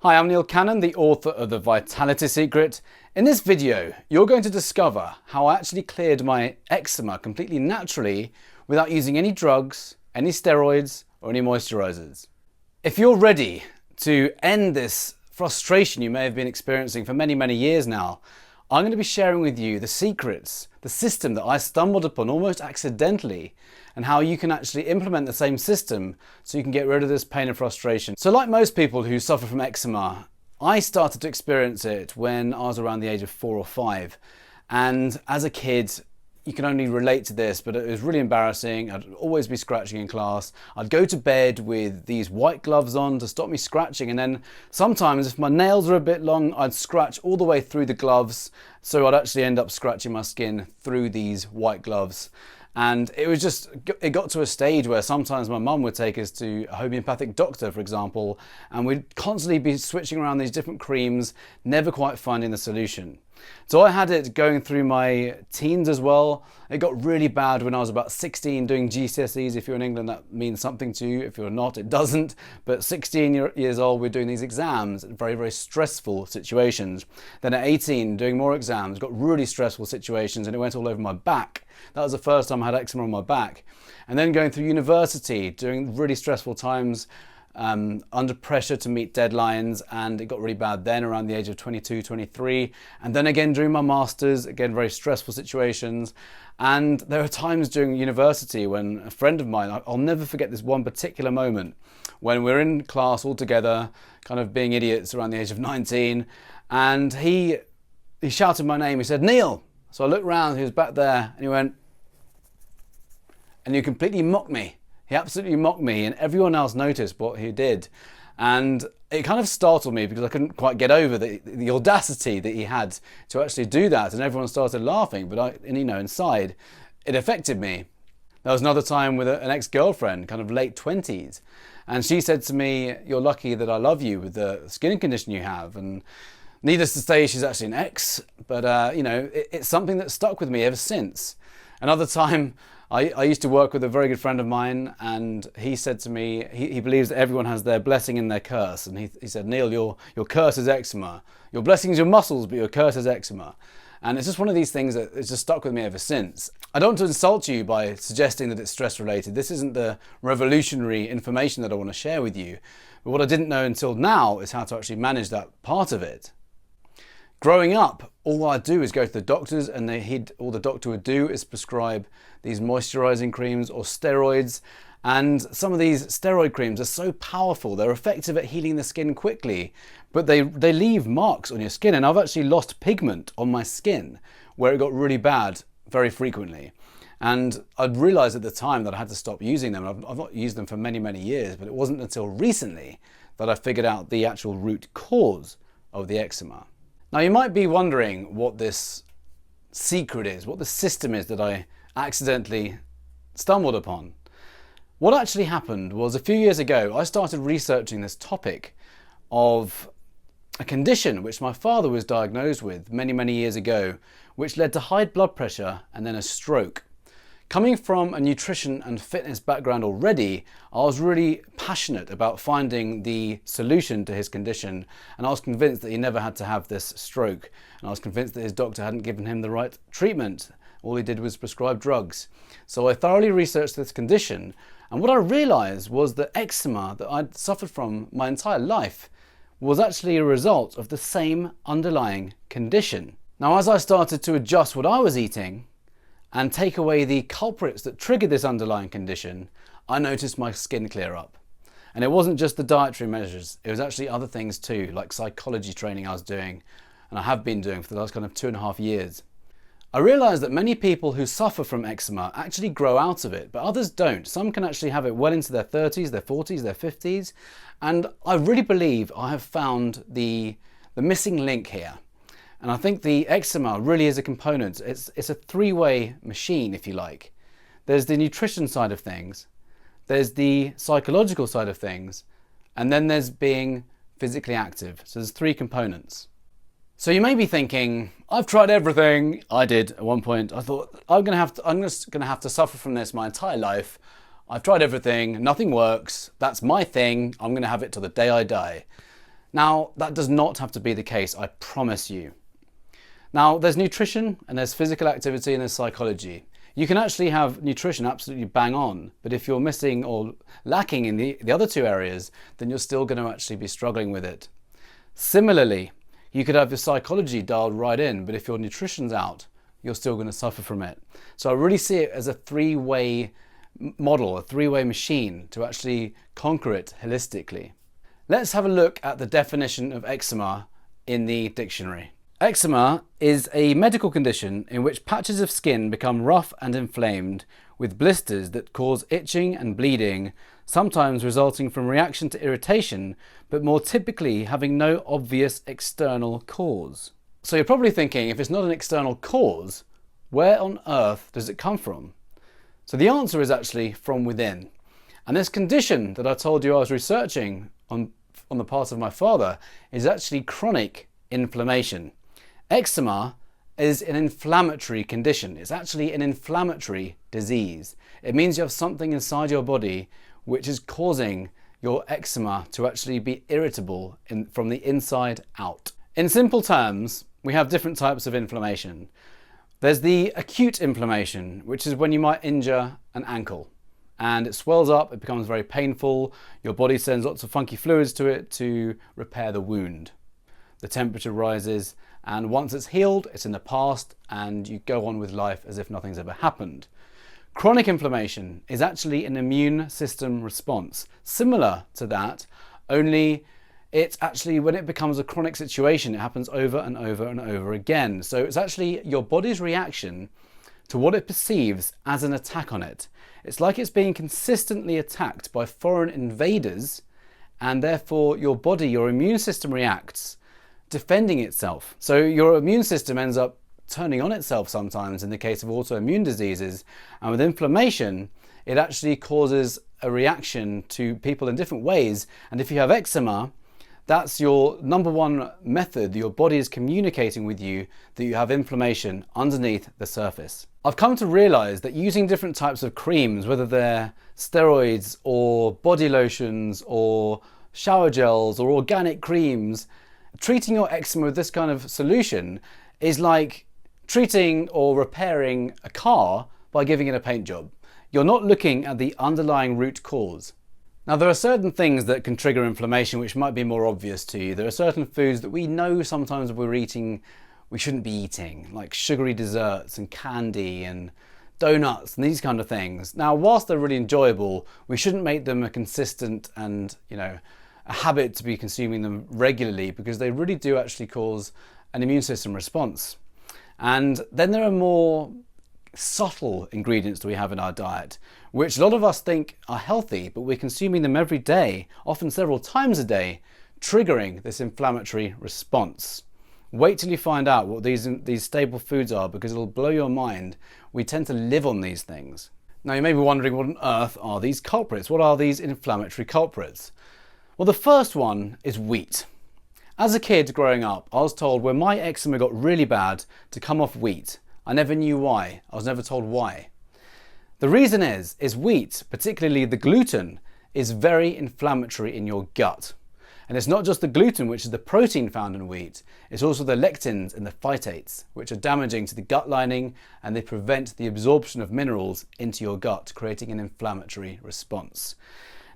Hi, I'm Neil Cannon, the author of The Vitality Secret. In this video, you're going to discover how I actually cleared my eczema completely naturally without using any drugs, any steroids, or any moisturizers. If you're ready to end this frustration you may have been experiencing for many years now, I'm going to be sharing with you the secrets, the system that I stumbled upon almost accidentally, and how you can actually implement the same system so you can get rid of this pain and frustration. So like most people who suffer from eczema, I started to experience it when I was around the age of 4 or 5. And as a kid, you can only relate to this, but it was really embarrassing. I'd always be scratching in class. I'd go to bed with these white gloves on to stop me scratching, and then sometimes if my nails were a bit long, I'd scratch all the way through the gloves, so I'd actually end up scratching my skin through these white gloves. And it got to a stage where sometimes my mum would take us to a homeopathic doctor, for example, and we'd constantly be switching around these different creams, never quite finding the solution. So I had it going through my teens as well. It got really bad when I was about 16 doing GCSEs. If you're in England, that means something to you. If you're not, it doesn't. But 16 years old, we're doing these exams, very stressful situations. Then at 18, doing more exams, got really stressful situations, and it went all over my back. That was the first time I had eczema on my back. And then going through university, doing really stressful times, under pressure to meet deadlines, and it got really bad then around the age of 22, 23. And then again during my masters, again very stressful situations. And there are times during university when a friend of mine, I'll never forget this one particular moment, when we're in class all together, kind of being idiots around the age of 19, and he shouted my name. He said, "Neil." So I looked round, he was back there, and he went, and he completely mocked me. He absolutely mocked me, and everyone else noticed what he did. And it kind of startled me because I couldn't quite get over the audacity that he had to actually do that. And everyone started laughing, but inside, it affected me. There was another time with an ex-girlfriend, kind of late 20s. And she said to me, "You're lucky that I love you with the skin condition you have." And needless to say, she's actually an ex, but it's something that stuck with me ever since. Another time, I used to work with a very good friend of mine, and he said to me, he believes that everyone has their blessing and their curse. And he said, "Neil, your curse is eczema. Your blessing is your muscles, but your curse is eczema." And it's just one of these things that has just stuck with me ever since. I don't want to insult you by suggesting that it's stress related. This isn't the revolutionary information that I want to share with you. But what I didn't know until now is how to actually manage that part of it. Growing up, all I'd do is go to the doctors, and all the doctor would do is prescribe these moisturizing creams or steroids. And some of these steroid creams are so powerful, they're effective at healing the skin quickly, but they leave marks on your skin. And I've actually lost pigment on my skin where it got really bad very frequently. And I'd realized at the time that I had to stop using them. I've not used them for many years, but it wasn't until recently that I figured out the actual root cause of the eczema. Now you might be wondering what this secret is, what the system is that I accidentally stumbled upon. What actually happened was a few years ago, I started researching this topic of a condition which my father was diagnosed with many years ago, which led to high blood pressure and then a stroke. Coming from a nutrition and fitness background already, I was really passionate about finding the solution to his condition, and I was convinced that he never had to have this stroke, and I was convinced that his doctor hadn't given him the right treatment. All he did was prescribe drugs. So I thoroughly researched this condition, and what I realized was that eczema that I'd suffered from my entire life was actually a result of the same underlying condition. Now, as I started to adjust what I was eating and take away the culprits that triggered this underlying condition, I noticed my skin clear up. And it wasn't just the dietary measures, it was actually other things too, like psychology training I was doing, and I have been doing for the last kind of 2.5 years. I realized that many people who suffer from eczema actually grow out of it, but others don't. Some can actually have it well into their 30s, their 40s, their 50s, and I really believe I have found the missing link here. And I think the eczema really is a component. It's a three-way machine, if you like. There's the nutrition side of things, there's the psychological side of things, and then there's being physically active. So there's 3 components. So you may be thinking, I've tried everything. I did at one point. I thought, I'm just gonna have to suffer from this my entire life. I've tried everything, nothing works. That's my thing. I'm gonna have it till the day I die. Now, that does not have to be the case, I promise you. Now, there's nutrition and there's physical activity and there's psychology. You can actually have nutrition absolutely bang on, but if you're missing or lacking in the other two areas, then you're still going to actually be struggling with it. Similarly, you could have your psychology dialed right in, but if your nutrition's out, you're still going to suffer from it. So I really see it as a three-way model, a three-way machine to actually conquer it holistically. Let's have a look at the definition of eczema in the dictionary. Eczema is a medical condition in which patches of skin become rough and inflamed with blisters that cause itching and bleeding, sometimes resulting from reaction to irritation, but more typically having no obvious external cause. So you're probably thinking, if it's not an external cause, where on earth does it come from? So the answer is actually from within. And this condition that I told you I was researching on the part of my father is actually chronic inflammation. Eczema is an inflammatory condition. It's actually an inflammatory disease. It means you have something inside your body which is causing your eczema to actually be irritable from the inside out. In simple terms, we have different types of inflammation. There's the acute inflammation, which is when you might injure an ankle and it swells up, it becomes very painful, your body sends lots of funky fluids to it to repair the wound. The temperature rises, and once it's healed, it's in the past and you go on with life as if nothing's ever happened. Chronic inflammation is actually an immune system response, similar to that, only it's actually when it becomes a chronic situation, it happens over and over and over again. So it's actually your body's reaction to what it perceives as an attack on it. It's like it's being consistently attacked by foreign invaders, and therefore your body, your immune system reacts, defending itself. So your immune system ends up turning on itself sometimes in the case of autoimmune diseases, and with inflammation it actually causes a reaction to people in different ways. And if you have eczema, that's your number one method your body is communicating with you that you have inflammation underneath the surface. I've come to realize that using different types of creams, whether they're steroids or body lotions or shower gels or organic creams, treating your eczema with this kind of solution is like treating or repairing a car by giving it a paint job. You're not looking at the underlying root cause. Now, there are certain things that can trigger inflammation which might be more obvious to you. There are certain foods that we know sometimes we're eating we shouldn't be eating, like sugary desserts and candy and donuts and these kind of things. Now, whilst they're really enjoyable, we shouldn't make them a consistent and, a habit to be consuming them regularly, because they really do actually cause an immune system response. And then there are more subtle ingredients that we have in our diet, which a lot of us think are healthy, but we're consuming them every day, often several times a day, triggering this inflammatory response. Wait till you find out what these staple foods are, because it'll blow your mind. We tend to live on these things. Now, you may be wondering, what on earth are these culprits? What are these inflammatory culprits? Well, the first one is wheat. As a kid growing up, I was told when my eczema got really bad to come off wheat. I never knew why. I was never told why. The reason is wheat, particularly the gluten, is very inflammatory in your gut. And it's not just the gluten, which is the protein found in wheat, it's also the lectins and the phytates, which are damaging to the gut lining, and they prevent the absorption of minerals into your gut, creating an inflammatory response.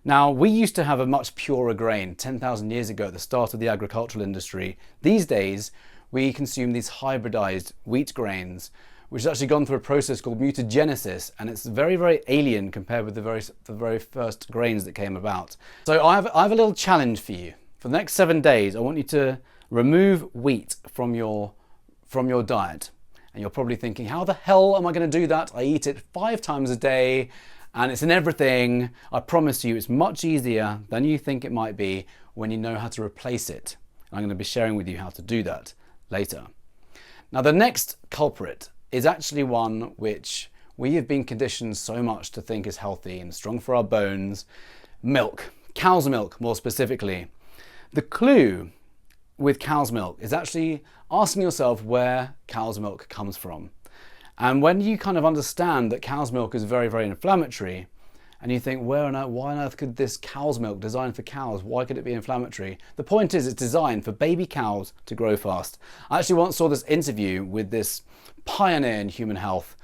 Now, we used to have a much purer grain 10,000 years ago at the start of the agricultural industry. These days, we consume these hybridized wheat grains, which has actually gone through a process called mutagenesis, and it's very, very alien compared with the very first grains that came about. So I have a little challenge for you. For the next 7 days, I want you to remove wheat from your diet. And you're probably thinking, how the hell am I going to do that? I eat it 5 times a day, and it's in everything. I promise you, it's much easier than you think it might be when you know how to replace it. And I'm going to be sharing with you how to do that later. Now, the next culprit is actually one which we have been conditioned so much to think is healthy and strong for our bones. Milk, cow's milk more specifically. The clue with cow's milk is actually asking yourself where cow's milk comes from. And when you kind of understand that cow's milk is very, very inflammatory, and you think, why on earth could this cow's milk, designed for cows, why could it be inflammatory? The point is, it's designed for baby cows to grow fast. I actually once saw this interview with this pioneer in human health,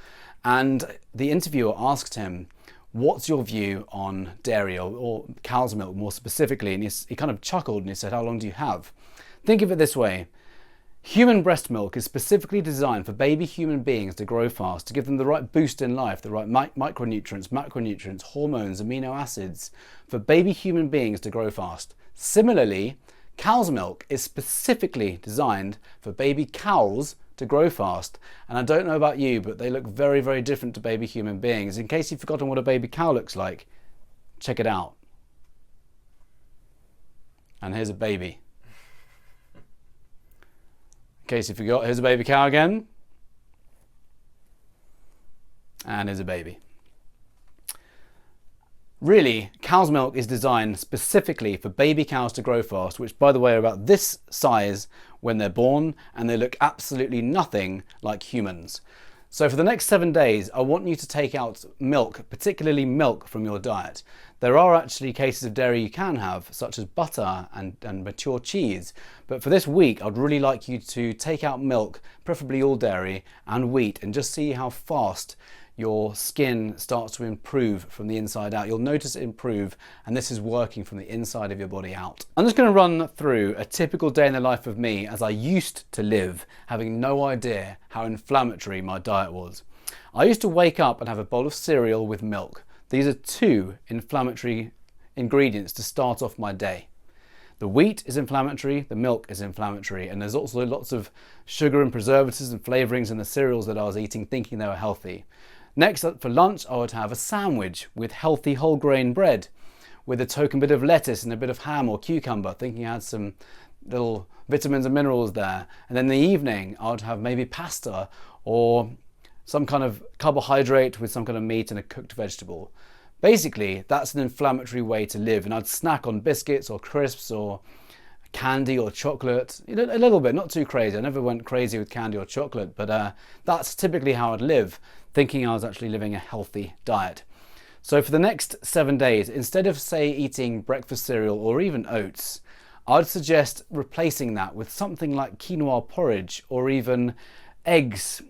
and the interviewer asked him, what's your view on dairy or cow's milk more specifically? And he kind of chuckled and he said, how long do you have? Think of it this way. Human breast milk is specifically designed for baby human beings to grow fast, to give them the right boost in life, the right micronutrients, macronutrients, hormones, amino acids, for baby human beings to grow fast. Similarly, cow's milk is specifically designed for baby cows to grow fast. And I don't know about you, but they look very, very different to baby human beings. In case you've forgotten what a baby cow looks like, check it out. And here's a baby. In case you forgot, here's a baby cow again. And here's a baby. Really, cow's milk is designed specifically for baby cows to grow fast, which, by the way, are about this size when they're born, and they look absolutely nothing like humans. So for the next 7 days, I want you to take out milk, particularly milk, from your diet. There are actually cases of dairy you can have, such as butter and mature cheese. But for this week, I'd really like you to take out milk, preferably all dairy, and wheat, and just see how fast your skin starts to improve from the inside out. You'll notice it improve, and this is working from the inside of your body out. I'm just going to run through a typical day in the life of me as I used to live, having no idea how inflammatory my diet was. I used to wake up and have a bowl of cereal with milk. These are 2 inflammatory ingredients to start off my day. The wheat is inflammatory, the milk is inflammatory, and there's also lots of sugar and preservatives and flavorings in the cereals that I was eating thinking they were healthy. Next up for lunch, I would have a sandwich with healthy whole grain bread with a token bit of lettuce and a bit of ham or cucumber, thinking I had some little vitamins and minerals there. And then in the evening, I would have maybe pasta or some kind of carbohydrate with some kind of meat and a cooked vegetable. Basically, that's an inflammatory way to live, and I'd snack on biscuits or crisps or candy or chocolate, a little bit, not too crazy. I never went crazy with candy or chocolate, but that's typically how I'd live, thinking I was actually living a healthy diet. So for the next 7 days, instead of, say, eating breakfast cereal or even oats, I'd suggest replacing that with something like quinoa porridge or even eggs.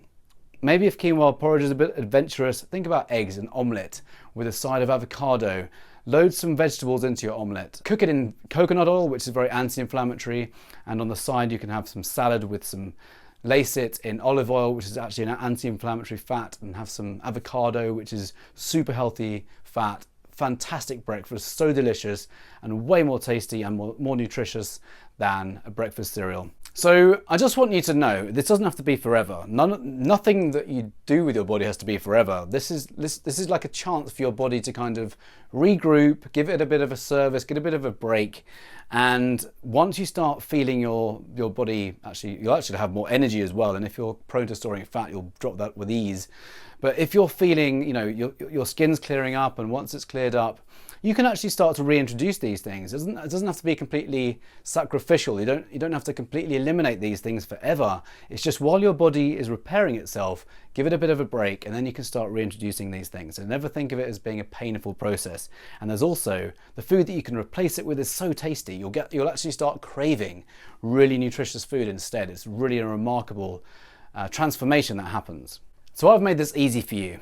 Maybe if quinoa porridge is a bit adventurous, think about eggs, an omelette with a side of avocado. Load some vegetables into your omelette. Cook it in coconut oil, which is very anti-inflammatory, and on the side you can have some salad with some, lace it in olive oil, which is actually an anti-inflammatory fat, and have some avocado, which is super healthy fat. Fantastic breakfast, so delicious and way more tasty and more nutritious than a breakfast cereal. So I just want you to know, this doesn't have to be forever. Nothing that you do with your body has to be forever. This is like a chance for your body to kind of regroup, give it a bit of a service, get a bit of a break. And once you start feeling your body, you'll actually have more energy as well. And if you're prone to storing fat, you'll drop that with ease. But if you're feeling, your skin's clearing up, and once it's cleared up, you can actually start to reintroduce these things. It doesn't have to be completely sacrificial. You don't have to completely eliminate these things forever. It's just while your body is repairing itself, give it a bit of a break, and then you can start reintroducing these things. And never think of it as being a painful process. And there's also the food that you can replace it with is so tasty. You'll actually start craving really nutritious food instead. It's really a remarkable transformation that happens. So I've made this easy for you.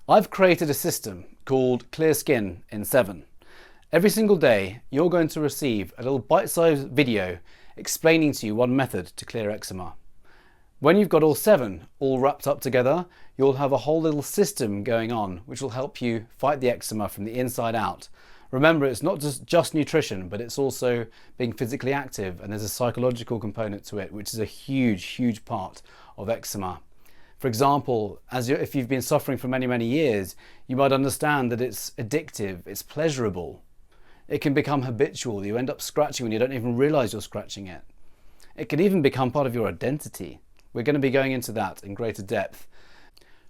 I've created a system called Clear Skin in 7. Every single day, you're going to receive a little bite-sized video explaining to you one method to clear eczema. When you've got all 7 all wrapped up together, you'll have a whole little system going on which will help you fight the eczema from the inside out. Remember, it's not just nutrition, but it's also being physically active, and there's a psychological component to it, which is a huge, huge part of eczema. For example, if you've been suffering for many, many years, you might understand that it's addictive, it's pleasurable. It can become habitual. You end up scratching when you don't even realize you're scratching it. It can even become part of your identity. We're going to be going into that in greater depth.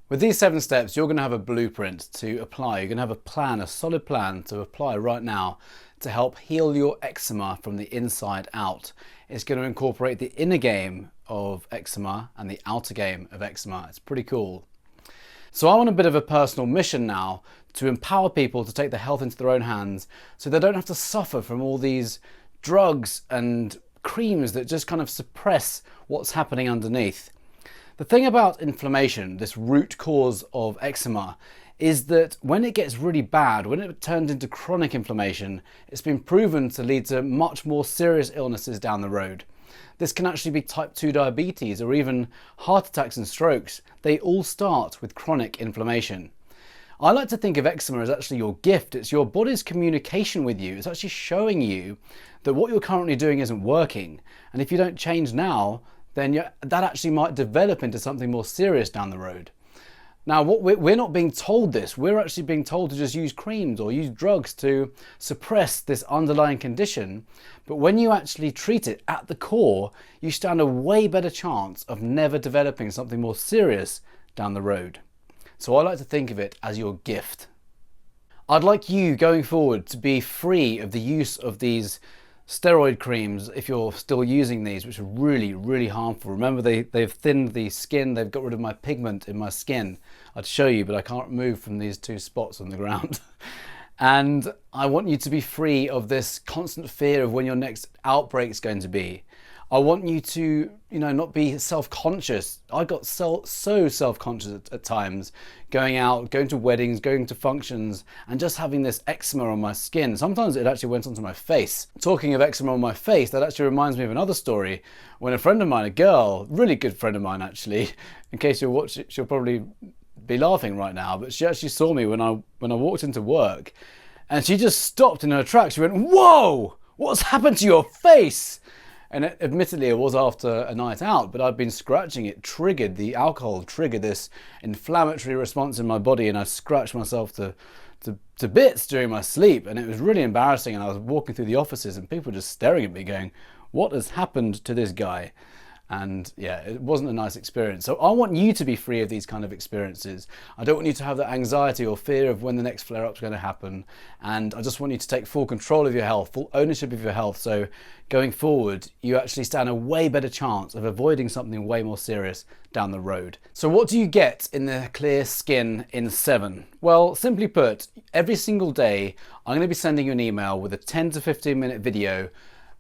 With these 7 steps, you're going to have a blueprint to apply. You're going to have a plan, a solid plan to apply right now to help heal your eczema from the inside out. It's going to incorporate the inner game of eczema and the outer game of eczema. It's pretty cool. So I want a bit of a personal mission now to empower people to take their health into their own hands so they don't have to suffer from all these drugs and creams that just kind of suppress what's happening underneath. The thing about inflammation, this root cause of eczema, is that when it gets really bad, when it turns into chronic inflammation, it's been proven to lead to much more serious illnesses down the road. This can actually be type 2 diabetes or even heart attacks and strokes. They all start with chronic inflammation. I like to think of eczema as actually your gift. It's your body's communication with you. It's actually showing you that what you're currently doing isn't working. And if you don't change now, then that actually might develop into something more serious down the road. Now, we're not being told this. We're actually being told to just use creams or use drugs to suppress this underlying condition. But when you actually treat it at the core, you stand a way better chance of never developing something more serious down the road. So I like to think of it as your gift. I'd like you going forward to be free of the use of these steroid creams if you're still using these, which are really, really harmful. Remember, they've thinned the skin, they've got rid of my pigment in my skin. I'd show you, but I can't move from these two spots on the ground. And I want you to be free of this constant fear of when your next outbreak is going to be. I want you to, not be self-conscious. I got so self-conscious at times, going out, going to weddings, going to functions, and just having this eczema on my skin. Sometimes it actually went onto my face. Talking of eczema on my face, that actually reminds me of another story. When a friend of mine, a girl, really good friend of mine actually, in case you'll watch it, she'll probably be laughing right now, but she actually saw me when I walked into work, and she just stopped in her tracks. She went, "Whoa, what's happened to your face?" And admittedly, it was after a night out, but I'd been scratching it. The alcohol triggered this inflammatory response in my body, and I scratched myself to bits during my sleep, and it was really embarrassing. And I was walking through the offices, and people were just staring at me going, "What has happened to this guy?" And yeah, it wasn't a nice experience. So I want you to be free of these kind of experiences. I don't want you to have that anxiety or fear of when the next flare-up is going to happen. And I just want you to take full control of your health, full ownership of your health. So going forward, you actually stand a way better chance of avoiding something way more serious down the road. So what do you get in the Clear Skin in 7? Well, simply put, every single day, I'm going to be sending you an email with a 10 to 15 minute video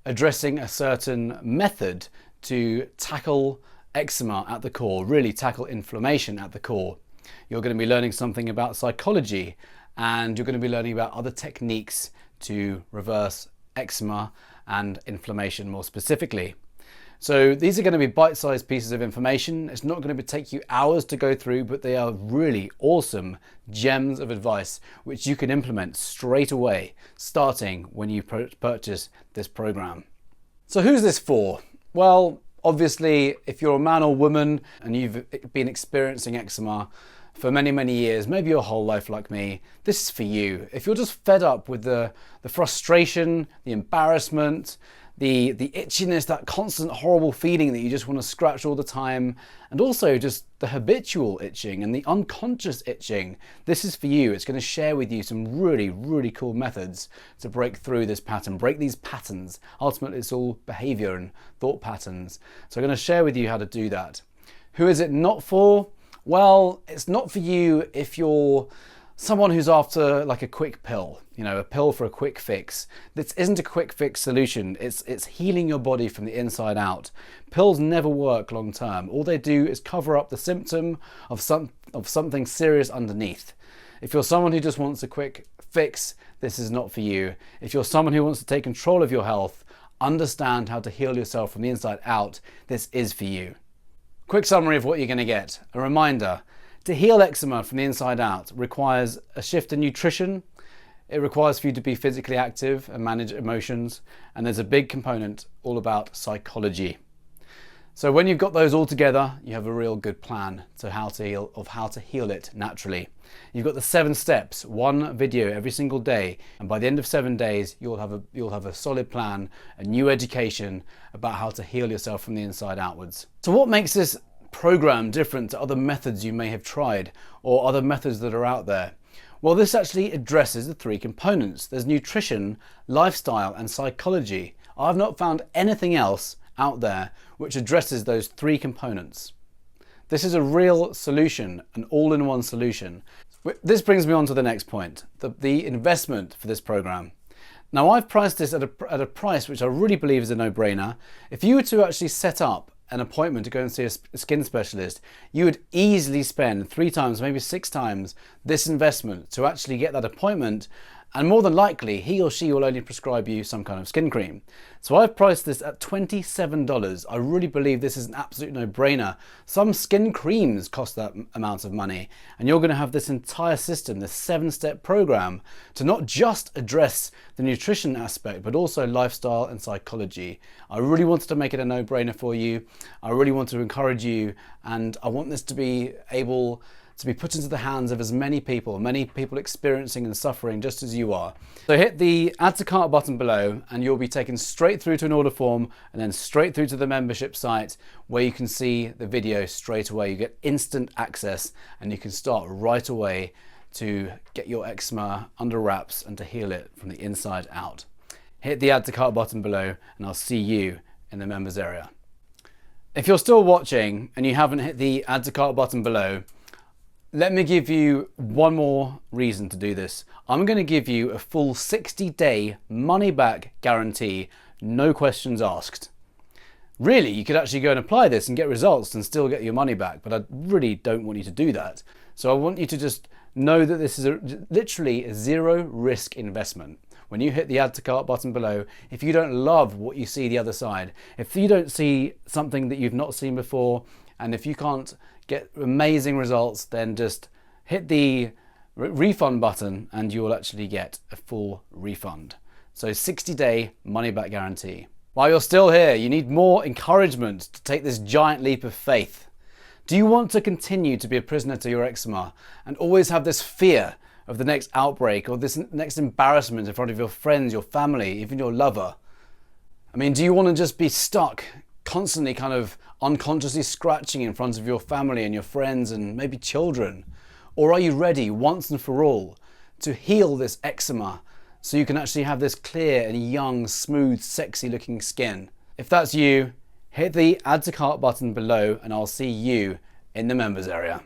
addressing a certain method to tackle eczema at the core, really tackle inflammation at the core. You're going to be learning something about psychology, and you're going to be learning about other techniques to reverse eczema and inflammation more specifically. So these are going to be bite-sized pieces of information. It's not going to take you hours to go through, but they are really awesome gems of advice which you can implement straight away, starting when you purchase this program. So who's this for? Well, obviously, if you're a man or woman and you've been experiencing eczema for many, many years, maybe your whole life like me, this is for you. If you're just fed up with the frustration, the embarrassment, the itchiness, that constant horrible feeling that you just want to scratch all the time, and also just the habitual itching and the unconscious itching, this is for you. It's going to share with you some really, really cool methods to break through this pattern, break these patterns. Ultimately, it's all behavior and thought patterns. So I'm going to share with you how to do that. Who is it not for? Well, it's not for you if you're someone who's after like a quick pill, a pill for a quick fix. This isn't a quick fix solution. It's healing your body from the inside out. Pills never work long term. All they do is cover up the symptom of something serious underneath. If you're someone who just wants a quick fix, this is not for you. If you're someone who wants to take control of your health, understand how to heal yourself from the inside out, this is for you. Quick summary of what you're going to get. A reminder. To heal eczema from the inside out requires a shift in nutrition. It requires for you to be physically active and manage emotions. And there's a big component all about psychology. So when you've got those all together, you have a real good plan to how to heal it naturally. You've got the 7 steps, 1 video every single day. And by the end of 7 days, you'll have a solid plan, a new education about how to heal yourself from the inside outwards. So what makes this program different to other methods you may have tried or other methods that are out there? Well, this actually addresses the 3 components. There's nutrition, lifestyle, and psychology. I've not found anything else out there which addresses those 3 components. This is a real solution, an all-in-one solution. This brings me on to the next point, the investment for this program. Now, I've priced this at a price which I really believe is a no-brainer. If you were to actually set up an appointment to go and see a skin specialist, you would easily spend 3 times, maybe 6 times this investment to actually get that appointment, and more than likely he or she will only prescribe you some kind of skin cream. So I've priced this at $27. I really believe this is an absolute no-brainer. Some skin creams cost that amount of money, and you're going to have this entire system, this 7-step program, to not just address the nutrition aspect but also lifestyle and psychology. I really wanted to make it a no-brainer for you. I really want to encourage you, and I want this to be able to be put into the hands of as many people experiencing and suffering just as you are. So hit the add to cart button below and you'll be taken straight through to an order form and then straight through to the membership site where you can see the video straight away. You get instant access and you can start right away to get your eczema under wraps and to heal it from the inside out. Hit the add to cart button below and I'll see you in the members area. If you're still watching and you haven't hit the add to cart button below, let me give you one more reason to do this. I'm going to give you a full 60-day money-back guarantee, no questions asked. Really, you could actually go and apply this and get results and still get your money back, but I really don't want you to do that. So I want you to just know that this is literally a zero-risk investment. When you hit the add to cart button below, if you don't love what you see the other side, if you don't see something that you've not seen before, and if you can't get amazing results, then just hit the refund button and you will actually get a full refund. So 60-day money back guarantee. While you're still here, you need more encouragement to take this giant leap of faith. Do you want to continue to be a prisoner to your eczema and always have this fear of the next outbreak or this next embarrassment in front of your friends, your family, even your lover? I mean, do you want to just be stuck constantly kind of unconsciously scratching in front of your family and your friends and maybe children? Or are you ready once and for all to heal this eczema so you can actually have this clear and young, smooth, sexy looking skin? If that's you, hit the add to cart button below and I'll see you in the members area.